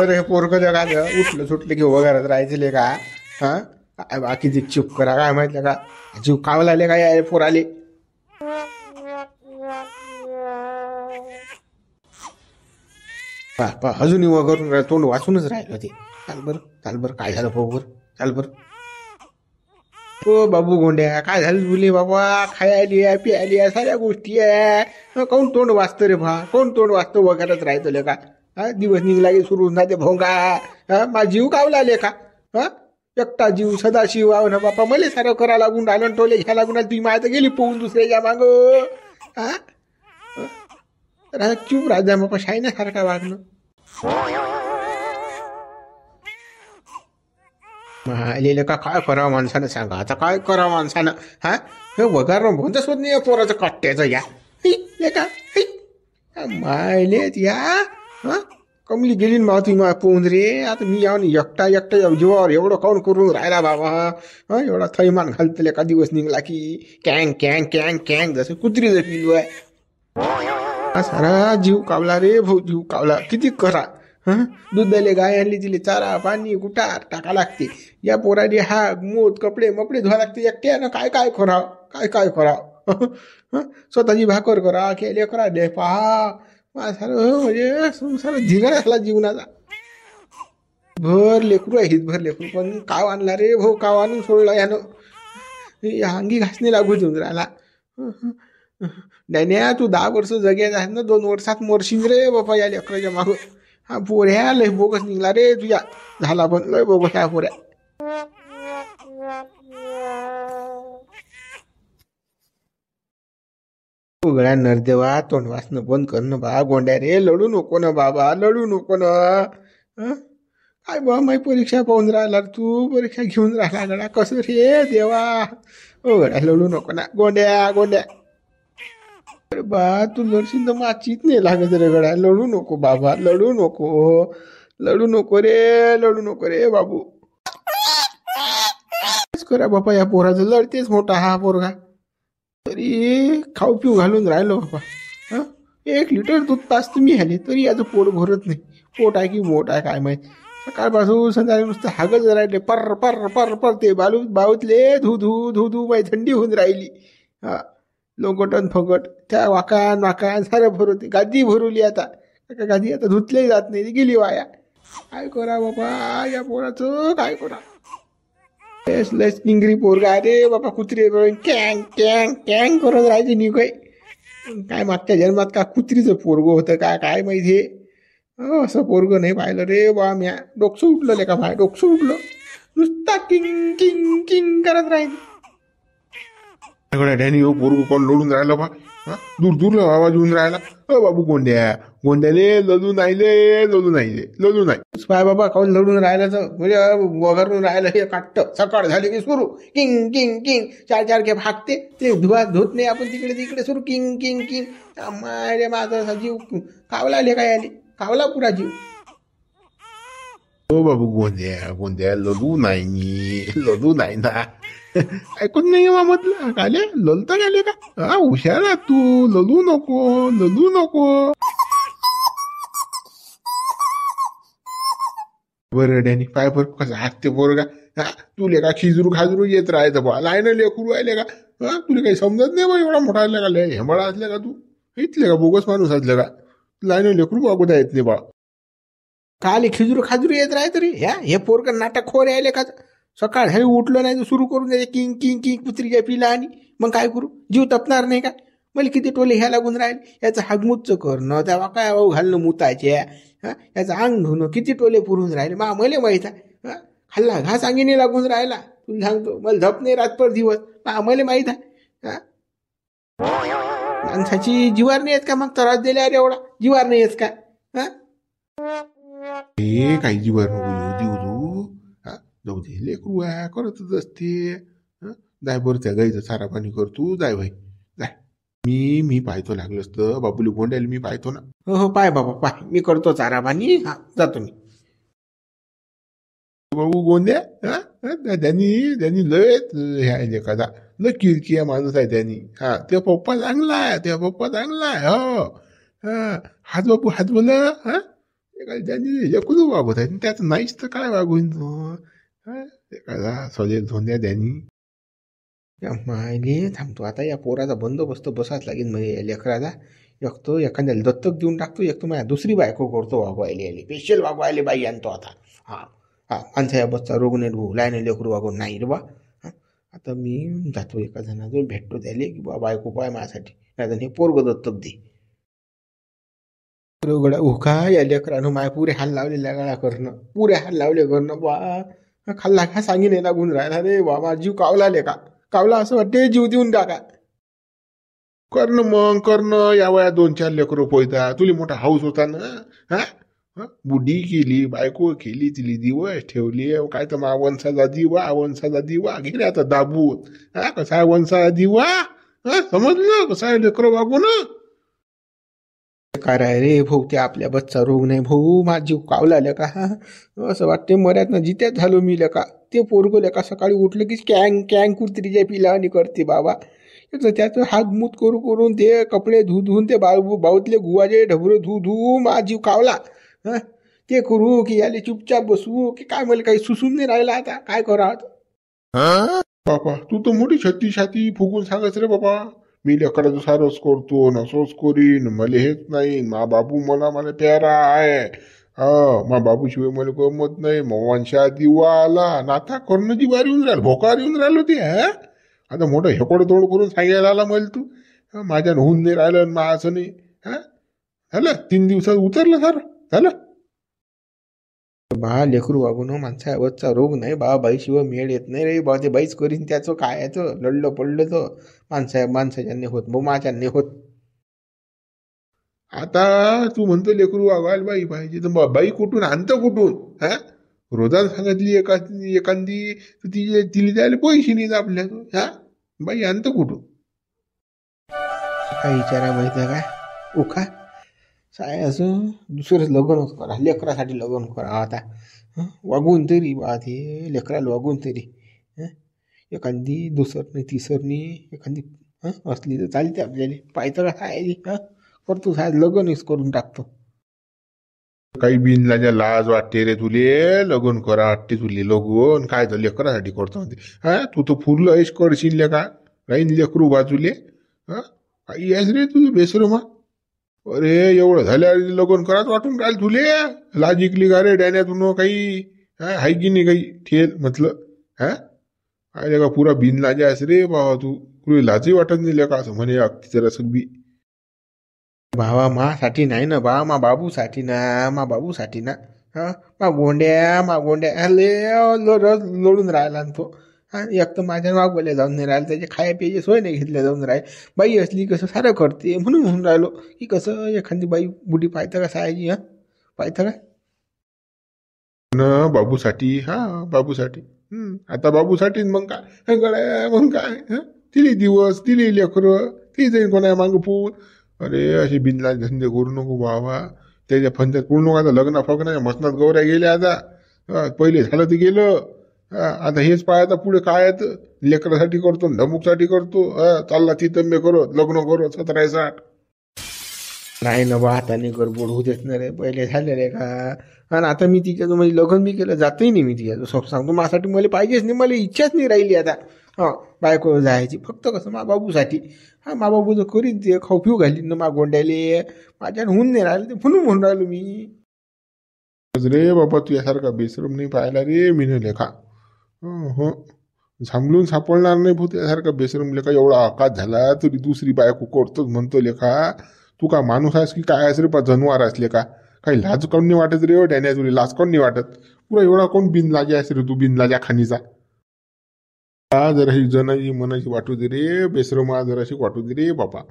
रे पोरग जगा उठलं सुटलं की वगैरे राहायचं का? हा काय बाकीची चुप करा काय माहिती का? जीव कावलाले काय आहे पोराले? पा अजूनही वगैरे तोंड वाचूनच राहिलं ते. चाल बर काय झालं पोबर? चाल बर. हो बाबू गोंड्या काय झालं तुले बाबा? खायली आहे प्यायली आहे साऱ्या गोष्टी आहे. कोण तोंड वाचतं रे भा? कोण तोंड वाचतं वगैरेच राहतं का? हा दिवस निघला की सुरू ना ते भोंगा. हा माझा जीव कावला का? हा एकटा जीव सदाशिव आव ना बापा मला सारं करा लागून राहिलं टोले घ्या लागून ती माय गेली पोहून दुसऱ्याच्या माग. हा चूप राजा बापा शायनासारखा वागणं. आलेलं का काय करावं माणसानं सांगा आता काय करावं माणसानं? हा हे वगार म्हणतच होत नाही पोराचं कट्ट्याचं या का मायलेत या. हा कमली गेली ना ती मा पोहून रे. आता मी यावं एकटा एकटा जीवावर एवढं काऊन करून राहिला बाबा? हा एवढा थैमान घालतले का दिवस निघला की कँग कँग कँग कँग जसं कुत्रीचं पिलू आहे. हा सारा जीव कावला रे भाऊ जीव कावला. किती करा हा दुधाले गाय आणली तिले चारा पाणी कुटार टाका लागते. या पोराने हा मूत कपडे मपडे धुवा लागते एकट्यानं. काय काय करावं काय काय करावं? स्वतःची भाकर करा केले करा दे पहा सारं म्हणजे संसार झिंगार असला जीवनाचा. भर लेकरू आहे भर लेकरू पण काव आणला रे भाऊ. काव आणून सोडला यानं. अंगी घासणे लागू देऊन राहिला. नाही तू 10 वर्ष जग्यात आहे ना 2 वर्षात मरशील रे बापा या लेकराच्या मागं. हा पोऱ्या लय बोगस निघला रे तुझ्या. झाला पण लय बोगस ह्या पोऱ्या. उघड्या नरदेवा तोंड वाचणं बंद करणं बा गोंड्या रे. लढू नको ना बाबा लढू नको ना. काय बा माही परीक्षा पाहून राहिला तू? परीक्षा घेऊन राहिला गड्या कसं रे देवा? उघड्या लढू नको ना गोंड्या गोंड्या. अरे बा तू लढशील तर माचीत नाही लागत रे गड्या. लढू नको बाबा लढू नको. लढू नको रे लढू नको रे बाबू. करा बापा या पोराचं लढतेच मोठा हा पोरगा. तरी खाऊ पिऊ घालून राहिलो बाबा. हा 1 लिटर दूध तास तुम्ही आले तरी याचं पोट भरत नाही. पोट आहे की मोठ आहे काय माहित. सकाळपासून संध्याकाळी नुसतं हागच राहिले पर पर पर पर. ते बाऊतले धू धू धू धू बाई थंडी होऊन राहिली. हा लोंगटन फगट त्या वाकान वाकान सारं भरवते. गादी भरवली आता. गादी आता धुतलेही जात नाही ती गेली वाया. काय करा बाबा या पोराचं काय करा? लस निंगरी पोरगा रे बाबा. कुत्री कँग कँग कँग करत राहायचे निघय. काय मागच्या जन्मात का कुत्रीचं पोरग होतं का काय माहिती. असं पोरग नाही पाहिलं रे बा म्या. डोकसं उठलं ले का भाय डोकसं उठलं. नुसता किंग किंग किंग करत राहील. डॅनी हो पोरग कोण लढून राहिलं बा? हा दूर दूर आवाज येऊन राहिला. बाबू गोंड्या गोंड्याले लढू नाही ले लढू नाही ले लढू नाही. पाय बाबा काऊन लढून राहिलं तर म्हणजे वगरून राहिलं हे काटत. सकाळ झाली की सुरू किंग किंग किंग. 4 के भागते ते धुत नाही आपण तिकडे तिकडे सुरू किंग किंग किंग. मारे माझा जीव कावला ले काय आले कावला पुरा जीव. हो बाबू गोंद्या गोंद्या लढू नाही ना. ऐकून नाही म्हटलं काले ललता गेले का? हा हुशार तू. लढू नको. बरं डॅनी पाय बरं कसं हाकते पोरगा. हा तुले का खिजरू खाजरू येत राहायचं बा. लायन लेकरू राहिले का? हा तुला काही समजत नाही बा. एवढा मोठा असल्या का लय हेंबळा असल्या का तू? इथले का बोगस माणूस असलं का? लायन लेकरू बघता येत नाही बा. काले खिजरू खाजरू येत राहाय तरी ह्या हे पोरग नाटक खोर यायले का? सकाळ हे उठलं नाही तर सुरू करून द्यायचे किंग किंग किंग कुत्रीच्या पिला. आणि मग काय करू? जीव तपणार नाही का? मला किती टोले ह्या लागून राहिले. याचं हागमुच्च करणं तेव्हा काय घालणं मुताचे. हा याचं अंग धुणं किती टोले पुरून राहिले मला माहीत आहे. हा खाल्ला घास अंगीने लागून राहिला. तुला सांगतो मला झप नाही रातभर दिवस मला माहीत आहे. हा माणसाची जीवार नाही येत का मग त्रास दिल्यावर एवढा जीवार नाही येत का? हा हे काही जीवार नको देऊ तू. हा जाऊ दे लेकरू आहे करतच असते. जाय बरं त्या गाईचं सारा पाणी करतो. जाय भाई जाय. मी पाहतो लागलंच तर बाबुली गोंड्याला मी पाहतो ना. हो पाय बाबा पाय मी करतो चारा पाणी. हा जातो मी. बाबू गोंड्या त्यांनी लय एखादा लय किरकिया माणूस आहे त्यांनी. हा ते पप्पा चांगला आहे. हो हा हात बापू हात बोला. हा ज्यांनी लेकरू वागवत आहे त्याचं नाहीच तर काय वागवीन तो एखादा सजेल धोंद्या त्यांनी मायले थांबतो आता या पोराचा बंदोबस्त बसाच लागेल म्हणजे या लेकराचा एक तो एखाद्याला दत्तक देऊन टाकतो एक तो माझ्या दुसरी बायको करतो वागवायले आली स्पेशल वागवायले बाई आणतो आता माणसा या बसचा रोग नाही भाऊ लायने लेकरू वागवून नाही रे बा आता मी जातो एका जणाजवळ भेटतो त्याले की बा बायको पाय माझ्यासाठी नाही तर हे पोरग दत्तक दे गडा उखा या लेकरानं माय पुरे हाल लावले लगाळा करणं पुरे हाल लावले करणं बा खाल्ला का सांगीन लागून राहिला रे बा माझा जीव कावला ले का कावला असं वाटते जीव देऊन टाका करणं मग करणं या वया 2-4 लेकरं पोयता तुला मोठा हाऊस होता ना बुढी केली बायको केली तिली दिवस ठेवली काय तर मा वंशाचा दिवा गेले आता दाबून कसा आहे वंशाचा दिवा समजलं कसं आहे लेकरं वागू ना काय रे भाऊ ते आपल्या बच्चा रोग नाही भाऊ माझा जीव कावला लेका असं वाटते मर्यात ना जित्यात झालो मी लेका ते पोरगो लेका सकाळी उठलं की कॅंग कुत्रीच्या पिलावानी करते बाबा त्याचं हात मूत करून ते कपडे धुवून ते बाऊतले गुवाचे ढबरं धू माझा जीव कावला ते करू की याले चुपचाप बसवू की काय मला काही सुसून नाही राहिला आता काय करा बाबा तू तर मोठी छाती फुगून सांगच रे बाबा मी लेकराचं सारच करतो नसोच करीन मला हेच नाही मा बाबू मला प्यारा आहे मा बाबूशिवाय मला गमत नाही वंशा दिवा आला नाथा करणं जी बारी येऊन राहिलं भोकार येऊन राहिलो ते आता मोठं हेकोड तोड करून सांगायला आला मला तू माझ्या होऊन नाही राहिलं मा असं नाही झालं 3 दिवसात उतरलं सर झालं बा लेकरू वागून माणसावरचा रोग नाही बा बाईशिवाय मेळ येत नाही रे बा ते बाईच करीन त्याचं काय याचं लढलं पडलं तर माणसाच्याने होत मग माझ्याने होत आता तू म्हणतो लेकरू वागवायला बाई पाहिजे तर बाई कुठून आणतं कुठून रोजानं सांगितली एखादी तिला द्यायला पैसे नाहीत आपल्या बाई आणतं कुठून काय विचारा माहिती आहे काय उखा काय असं दुसरंच लग्नच करा लेकरासाठी लग्न करा आता वागून तरी बा ते लेकराला वागून तरी एखादी दुसरं तिसरनी एखादी असली तर चालते आपल्याला पाहिजे का काय करतो साहेब लग्नच करून टाकतो काही बिनलाच्या लाज वाटते रे तुले लग्न करा वाटते तुले लगून काय तर लेकरासाठी करतो म्हणते तू तर फुरलं ऐश करशील ले का काही लेकरू बाजूले काही आहेस रे तुझं बेसरमा अरे एवढं झाल्या लग्न कराच वाटून राहिल तुले लाज इकली का रे डॅन्यातून काही हाय की नाही काही ठेल म्हटलं काय का पुरा बिन लाजा आहेस रे बाबा तू तुला लाजही वाटत नाही का असं म्हणे अगदी जरा सगळी भावा मासाठी नाही ना बा मा बाबूसाठी ना मा गोंड्या लोडून राहिला तो एक तर माझ्या मागवल्या जाऊन नाही राहिलं त्याचे खाया प्यायची सोय नाही घेतल्या जाऊन राहील बाई असली कसं सारं करते म्हणून राहिलो की कसं एखादी बाई बुढी पाहतं का सायाची पाहतं काय न बाबूसाठी बाबूसाठी आता बाबूसाठी मग काय गड्या मग काय तिली दिवस तिली लेकरं ती जाईन कोणा मागं पून अरे असे बिनला धंदे करू नको बाबा त्याच्या फंद्यात पूर्ण नको आता लग्न फग्न मसनात गौऱ्या गेल्या आता पहिले झालं तर गेलं आता हेच पाहायचं पुढे काय लेकरासाठी करतो धमुकसाठी करतो चालला तिथं मी करत लग्न करो 17-60 नाही ना बा आता नाही गडबड होऊ देत ना रे पहिले झाले रे का आणि आता मी तिच्याचं म्हणजे लग्न मी केलं जातही नाही मी तिच्याचं सब सांगतो माझ्यासाठी मला पाहिजेच नाही मला इच्छाच नाही राहिली आता बायको जायची फक्त कसं मा बाबूसाठी मा बाबू जर करीन ते खाऊ पिऊ घालीन ना मा गोंड्याले माझ्यानं होऊन नाही राहिलं ते म्हणून राहिलो मी रे बाबा तुझ्यासारखा बेसरम नाही पाहिला रे मी नाही लेखा हो झांबलून सापडणार नाही भाऊ त्यासारखा बेसरम लेखा एवढा आकाश झाला तरी दुसरी बायको करतोच म्हणतो लेखा तू का माणूस आहेस की काय आहेस रे पा जनवार असले का काही लाज कोण नाही वाटत रे डॅन्या तुला लाज कोण नाही वाटत पुरा एवढा कोण बिनलाजा आहेस रे तू बिनलाजा खानीचा जराशी जनाची मनाची वाटू दे रे बेसरमा जराशी वाटू दे रे बापा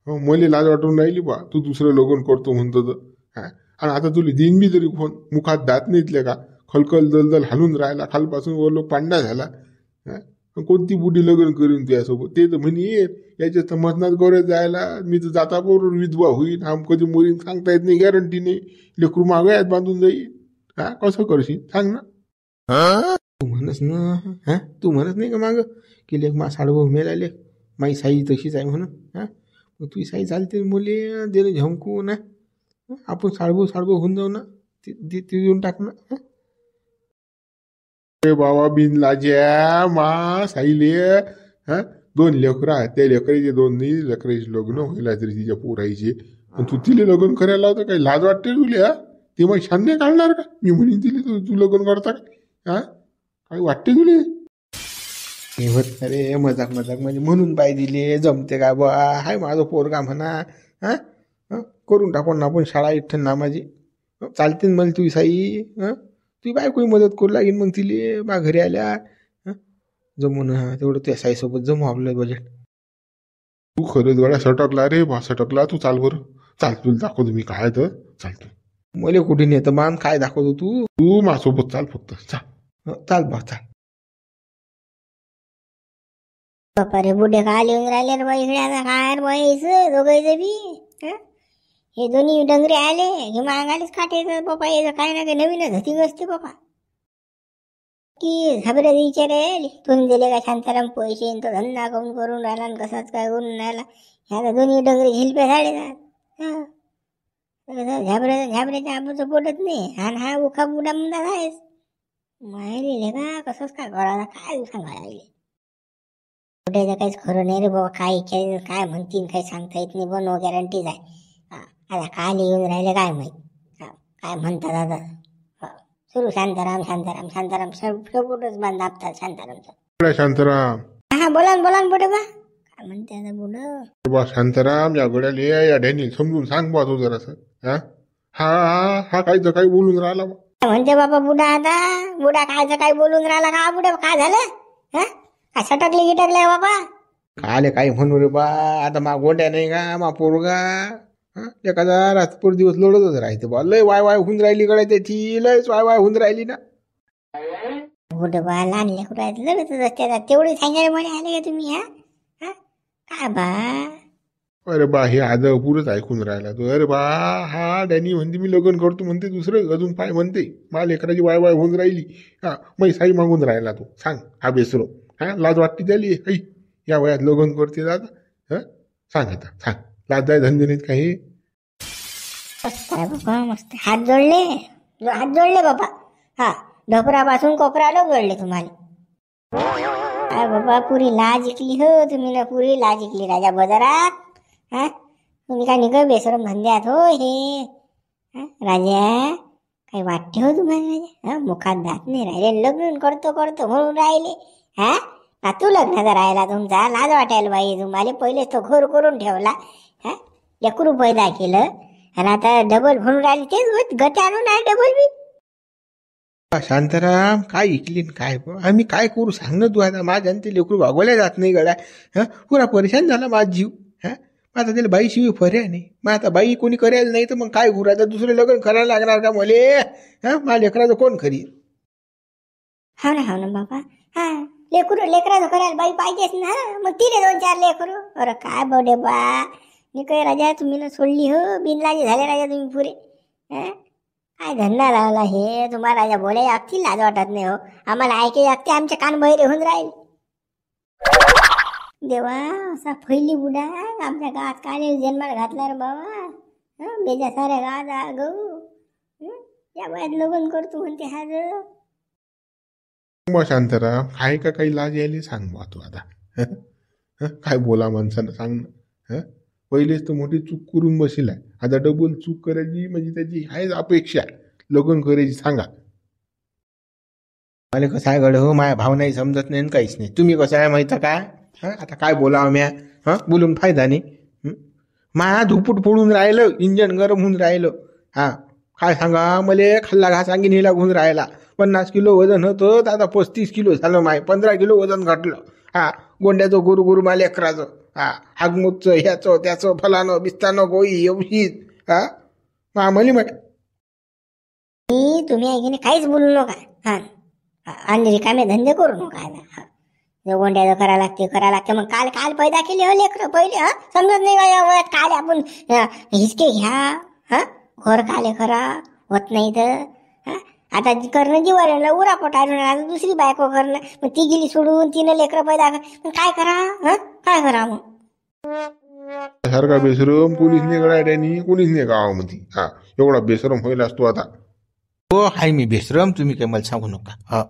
मला लाज वाटून राहिली बा तू दुसरं लग्न करतो म्हणतो तर आणि आता तुला दिन बी जरी फोन मुखात दात नाहीतले का खलखल दलदल हालून राहिला खालपासून वर पांडा झाला कोणती बुढी लग्न करीन तुझ्यासोबत ते तर म्हणे याच्या तर मसनात गौऱ्या जायला मी तर जाता बरोबर विधवा होईन आम कधी मोरीन सांगता येत नाही गॅरंटी नाही लेकरू मागायत बांधून जाईल कसं करशील सांग ना तू म्हणस ना तू म्हणत नाही का माग की लेख मा साडभाऊ मेला माई साई तशीच आहे म्हणून मग तुझी साई चालते मुले दिलं झमकू ना आपण साडभाऊ होऊन जाऊ ना ती देऊन टाक ना. अरे बाबा बिन लाज्या मा साईले हा 2 लेकरं आहेत. त्या लेकराचे 2 लेकराचे लग्न व्हायला तरी तिच्या पोरायचे तू तिले लग्न करायला होतं. काही लाज वाटते तुला? ते मग छान नाही काढणार का? मी म्हणीन तिले तू लग्न करता का? हा काही वाटते तुले? हे होत अरे मजाक म्हणजे म्हणून बाई दिले जमते का बा हाय माझं पोरगा म्हणा. हा करून टाकून आपण शाळा इठ्ठन नामाची चालते मला तुझी साई. तुझी बायकोही मदत करू लागेल मग तिले बा घरी आल्या. जमून तेवढं त्या साईसोबत जमू आपलं बजेट. तू खरंच गड्या सटकला रे बा सटकला. तू चाल बरं चाल तुला दाखवतो मी काय तर. चाल तू. मला कुठे नेतं मान काय दाखवतो तू माझ्यासोबत चाल फक्त चाल. चाल बा चाल. बापा रे बुढे काय लिहून राहिले रे बाई इकडे. आता काय बाईचं दोघायचं बी हे दोन्ही डंगरे आले हे मागालेच खाटे बापा. याचं काय ना काही नवीनच होती असते बापा. की घाबरे विचारे तुम्ही दिले का शांताराम पैसे तो धंदा करून राहिला आणि कसाच काय करून राहिला. ह्या दोन्ही डंगरे झिलपे झाले झाबऱ्याच्या आबूचं पोटत नाही. हा उखा बुडा म्हणता आहेच माहिती का कसंच काय करायला काय सांगायला. कुठे काहीच खरं नाही रे बाबा. काय काय म्हणतील काही सांगता येत नाही. पण गॅरंटीज आहे. आता काय लिहून राहिले काय माहित. काय म्हणतात आता सुरू शांताराम शांताराम शांताराम शेवटच बांध दाबतात शांतारामचं. शांताराम हा बोला ना बुडे बा काय म्हणते आता बुड बा शांताराम या गड्याला या डॅनी समजून सांग बा तू जरासं. हा हा हा काही बोलून राहिला बा. म्हणते बाबा बुडा आता बुडा कायचं काय बोलून राहिला का बुडे काय झालं. काय सटकले गिटकले बाबा. काले काही म्हणू रे बा. आता मा गोंड्या नाही का मा पोरगा एखादा रातपूर दिवस लोळतच राहते बा. लय वाय होऊन राहिली कडे त्याची लयच वाय होऊन राहिली ना. बुडे बा लहान लेकरू आहेत लगेच रस्त्यात तेवढे सांगायला म्हणे आले का तुम्ही. हा काय बा. अरे बा हे आज पुरंच ऐकून राहिला तू. अरे बा हा डॅनी म्हणते मी लग्न करतो म्हणते. दुसरं अजून पाय म्हणते मला लेकराची वाय होऊन राहिली. हा मै साई मागून राहिला तू. सांग हा बेसरो. हा लाज वाटते त्याली आई या वयात लग्न करते दादा. हा सांग आता सांग लाज जाय धंदे नाहीत काही. बाबा मस्त हात जोडले बाबा. हा ढोपरापासून कोपराला जोडले तुम्हाला. काय बाबा पुरी लाज इकली हो तुम्ही ना. पुरी लाज इकली राजा बाजारात. हा तुम्ही काय निघ बेसरम धंद्यात हो हे. राजा काही वाटते हो तुम्हाला राजा. मुखात दात नाही राहिले. लग्न करतो म्हणून राहिले. हा तू लग्नाचा राहिला तुमचा लाज वाटायला बाई तुम्हाला. पहिलेच तो घोर करून ठेवला. लेकरू पैदा केलं आणि आता डबल म्हणून राहिले. तेच गट आणून आहे डबल बी. शांताराम काय ऐकली काय आम्ही काय करू सांग ना तू. आता माझ्या ते लेकरू भागवल्या जात नाही गड्या. पुरा परेशान झाला माझ जीव. आता त्याला बाई शिवी फर्या नाही. मग आता बाई कोणी करायला नाही तर मग काय करू. आता दुसरं लग्न करायला लागणार का मले. माझ्या लेकराचं कोण खरी. हा ना बाबा. हा लेकराचं करायला बाई पाहिजेच ना. मग तिने 2-4 लेकरू. अरे काय बडे बा मी काय राजा तुम्ही ना सोडली हो. बिनलाजी झाले राजा तुम्ही पुरे. काय धंदा लावला हे तुम्हाला राजा बोलाय अगदी लाज वाटत नाही हो. आम्हाला ऐकाय अगदी आमचे कान बहिरे होऊन राहील. देवा असा फैली बुडा आमच्या गावात काय जन्माला घातला रे बाबा. बेजा साऱ्या गावात गहू या वयात लग्न करतो म्हणते हा ग. मग शांताराम आहे का काही लाज यायला सांग बा तू आता. काय बोला माणसानं सांग ना. पहिलेच तर मोठी चूक करून बसेल आहे. आता डबल चूक करायची म्हणजे त्याची आहेच अपेक्षा लग्न करायची. सांगा मला कसं आहे गड हो. माझ्या भावनाही समजत नाही काहीच नाही. तुम्ही कसं आहे माहिती का. आता काय बोलावं म्या. बोलून फायदा नाही. मा धुपूट फोडून राहिलं. इंजन गरम होऊन राहिलं. काय सांगा मले खाल्ला घास अंगी नीला होऊन राहिला. 50 किलो वजन होतं आता 35 किलो झालं. 15 किलो वजन घटलं. गोंड्याचं गुरु मला लेकराचं. हागमुतचं ह्याचं त्याचं फलानं बिस्तानं गोई औषध. मला तुम्ही ऐकणे काहीच बोलू नका. आणि रिकामे धंदे करू नका. गोंड्याचं करा लागते मग काल पैदा केले हो लेकर पहिले. समजत नाही का या वयात काल आपण हिसके घ्या. घोर काले करा होत नाही तर. आता करणं जीवाला उरा पोटायला दुसरी बायको करणं. मग ती गेली सोडून तिनं लेकरं पैदा कर काय करा मग. सारखा बेसरम कोणीच नाही गड्या डॅनी. कोणीच नाही गावामध्ये. एवढा बेसरम होईल असतो आता. हो हाय मी बेश्रम, तुम्ही काय मला सांगू नका.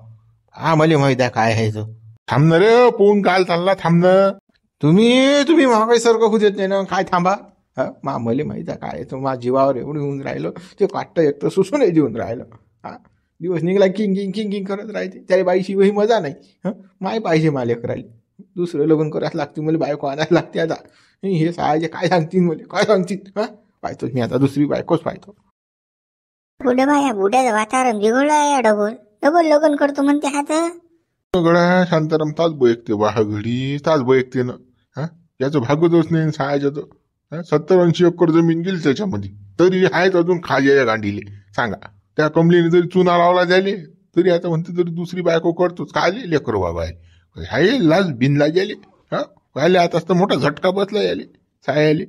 हा मला माहित आहे काय आहे तो. थांब ना रे, पोहून काल चालला, थांब ना. तुम्ही महागाईसारखं होत येत नाही ना, काय थांबा. मला माहित आहे काय तो, माझ्या जीवावर एवढं होऊन राहिलं ते काटतं एक तर सुसूनही देऊन राहिलं. दिवस निघाला किंग किंग करत राहते, त्याला बाईशी वही मजा नाही. माय पाहिजे मला करायला, दुसरं लग्न करायला लागते, मला बायको आणायला लागते. आता हे सायाचे काय सांगतील, मला काय सांगतील. पाहतोच मी आता दुसरी बायकोच पाहतो. बुढे बा, या बुड्याचं वातावरण बिघडलं आहे. डबल डबल लग्न करतो म्हणते हात. गड्या शांताराम ताच बयकते वाह घडी, ताच बयकते ना. याचं भागवतच नाही सायाचं. 70-80 एकर जमीन गेली त्याच्यामध्ये, तरी आहेत अजून खाज्या गांडीले. सांगा, त्या कमलीने जरी चुना लावला झाले तरी आता म्हणते तरी दुसरी बायको करतोच. काय लेकर बाबा आहे लाज बिनला गेले. व्हायला आता तर मोठा झटका बसला याले सायाले.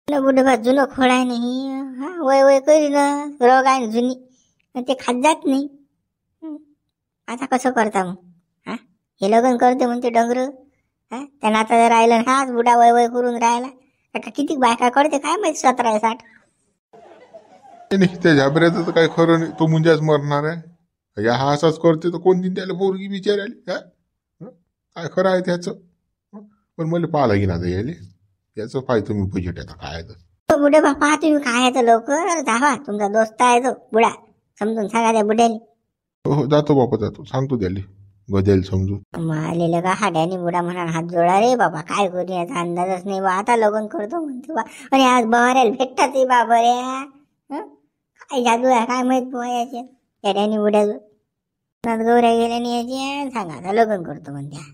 बुढे बा जुनं खोळ आहे नाही. वय वय करी ना, रोग आहे जुनी, ते खात जात नाही. आता कसं करता मग? हे लग्न करते म्हणते डंगर. त्यांना आता जर राहिलं, हाच बुडा वय वय करून राहिला. आता किती बायका करते काय माहिती, 17-60. नाही त्या झाबऱ्याचं तर काही खरं नाही, तो मुंजाच मरणार आहे. या हा असाच करते तर कोण दिन त्याला पोरगी विचारायली. काय खरं आहे त्याचं. पण मला पाहा लागेल आता यायले, याचं पाहिजे तुम्ही बजेट आता काय तर. बुढे बापा तुम्ही काय तर लवकर जावा, तुमचा दोस्त आहे तो बुडा, समजून सांगा त्या बुड्याने. हो जातो बापा, जातो, सांगतो त्याले गदेल समजून. आलेलं का हाड्याने बुडा म्हणा हात जोडा रे बाबा, काय करू याचा अंदाजच नाही बा. आता लग्न करतो म्हणते बा, आणि आज बहारायला भेटतात ते बा बऱ्या. काय जादू आहे काय माहित बुवा याच्या, याड्याने बुड्याचं. गौऱ्या गेल्याने याची सांगा आता लग्न करतो म्हणते.